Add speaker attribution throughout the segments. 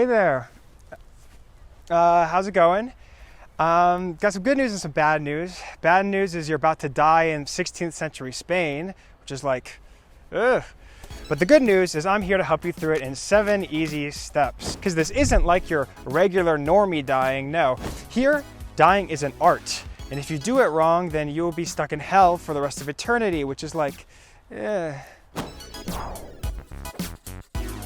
Speaker 1: Hey there. How's it going? Got some good news and some bad news. Bad news is you're about to die in 16th century Spain, which is like, ugh. But the good news is I'm here to help you through it in 7 easy steps. Because this isn't like your regular normie dying, no. Here, dying is an art. And if you do it wrong, then you'll be stuck in hell for the rest of eternity, which is like, eh.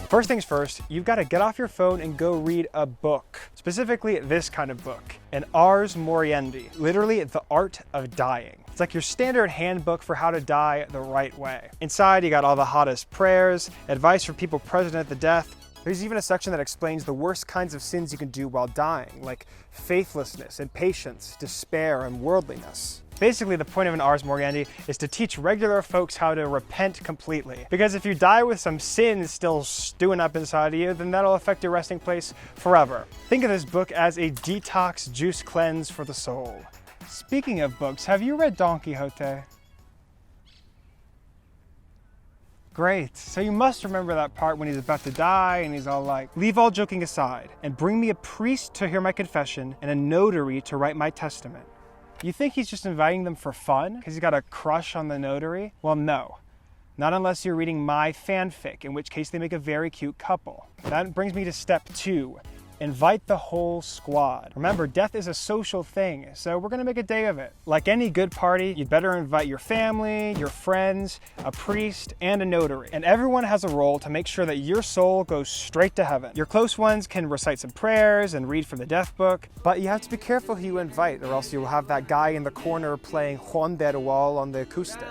Speaker 1: First things first, you've got to get off your phone and go read a book. Specifically this kind of book, an Ars Moriendi, literally the art of dying. It's like your standard handbook for how to die the right way. Inside, you got all the hottest prayers, advice for people present at the death. There's even a section that explains the worst kinds of sins you can do while dying, like faithlessness, impatience, despair, and worldliness. Basically, the point of an Ars Moriendi is to teach regular folks how to repent completely. Because if you die with some sins still stewing up inside of you, then that'll affect your resting place forever. Think of this book as a detox juice cleanse for the soul. Speaking of books, have you read Don Quixote? Great, so you must remember that part when he's about to die and he's all like, leave all joking aside and bring me a priest to hear my confession and a notary to write my testament. You think he's just inviting them for fun because he's got a crush on the notary? Well, no. Not unless you're reading my fanfic, in which case they make a very cute couple. That brings me to step 2. Invite the whole squad. Remember, death is a social thing, so we're gonna make a day of it. Like any good party, you'd better invite your family, your friends, a priest, and a notary. And everyone has a role to make sure that your soul goes straight to heaven. Your close ones can recite some prayers and read from the death book, but you have to be careful who you invite, or else you'll have that guy in the corner playing Juan del Wall on the acoustic.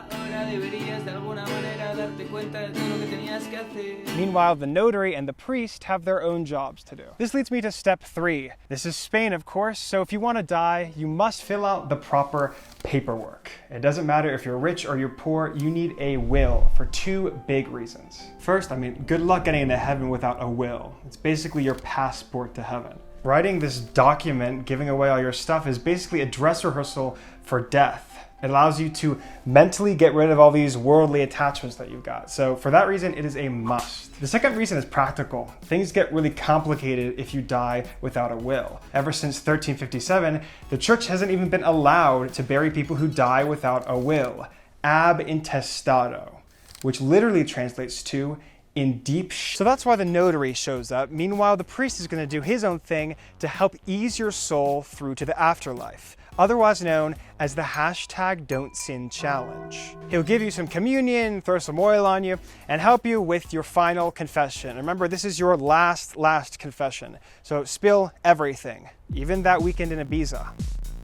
Speaker 1: Meanwhile, the notary and the priest have their own jobs to do. This leads me to step 3. This is Spain, of course, so if you want to die, you must fill out the proper paperwork. It doesn't matter if you're rich or you're poor, you need a will for 2 big reasons. First, good luck getting into heaven without a will. It's basically your passport to heaven. Writing this document, giving away all your stuff, is basically a dress rehearsal for death. It allows you to mentally get rid of all these worldly attachments that you've got. So for that reason, it is a must. The second reason is practical. Things get really complicated if you die without a will. Ever since 1357, the church hasn't even been allowed to bury people who die without a will. Ab intestado, which literally translates to in deep So that's why the notary shows up. Meanwhile, the priest is going to do his own thing to help ease your soul through to the afterlife, otherwise known as the #DontSinChallenge. He'll give you some communion, throw some oil on you, and help you with your final confession. Remember, this is your last confession, so spill everything, even that weekend in Ibiza.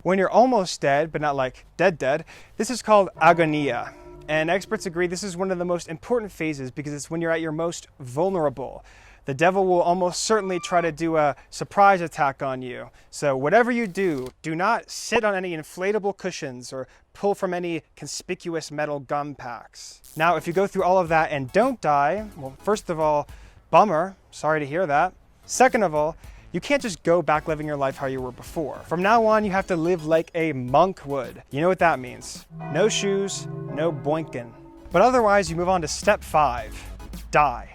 Speaker 1: When you're almost dead, but not like dead, this is called agonia. And experts agree this is one of the most important phases because it's when you're at your most vulnerable. The devil will almost certainly try to do a surprise attack on you. So whatever you do, do not sit on any inflatable cushions or pull from any conspicuous metal gum packs. Now, if you go through all of that and don't die, well, first of all, bummer, sorry to hear that. Second of all, you can't just go back living your life how you were before. From now on, you have to live like a monk would. You know what that means. No shoes, no boinkin'. But otherwise, you move on to step 5, die.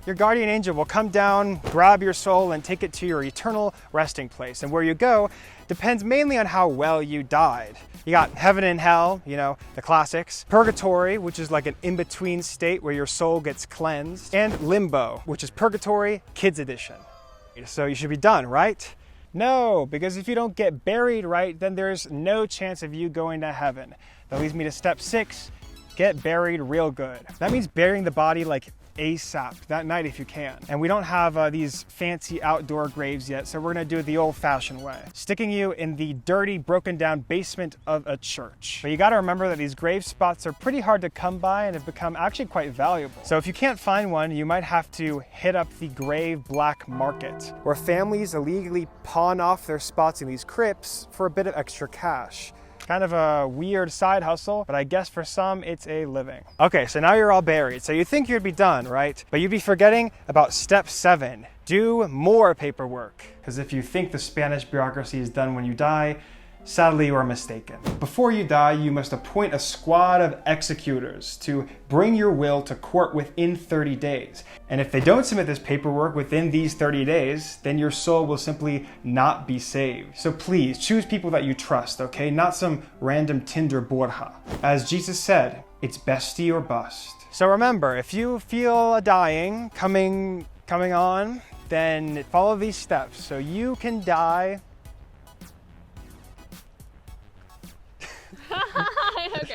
Speaker 1: Your guardian angel will come down, grab your soul, and take it to your eternal resting place. And where you go depends mainly on how well you died. You got heaven and hell, you know, the classics. Purgatory, which is like an in-between state where your soul gets cleansed. And limbo, which is Purgatory, kids edition. So you should be done, right? No, because if you don't get buried right, then there's no chance of you going to heaven. That leads me to step 6, get buried real good. That means burying the body like ASAP, that night if you can. And we don't have these fancy outdoor graves yet, so we're gonna do it the old-fashioned way. Sticking you in the dirty, broken down basement of a church. But you gotta remember that these grave spots are pretty hard to come by and have become actually quite valuable. So if you can't find one, you might have to hit up the grave black market, where families illegally pawn off their spots in these crypts for a bit of extra cash. Kind of a weird side hustle, but I guess for some it's a living. Okay, so now you're all buried. So you think you'd be done, right? But you'd be forgetting about step 7. Do more paperwork. Because if you think the Spanish bureaucracy is done when you die, Sadly, you are mistaken. Before you die, you must appoint a squad of executors to bring your will to court within 30 days. And if they don't submit this paperwork within these 30 days, then your soul will simply not be saved. So please choose people that you trust, okay? Not some random Tinder Borja. As Jesus said, it's bestie or bust. So remember, if you feel a dying coming on, then follow these steps so you can die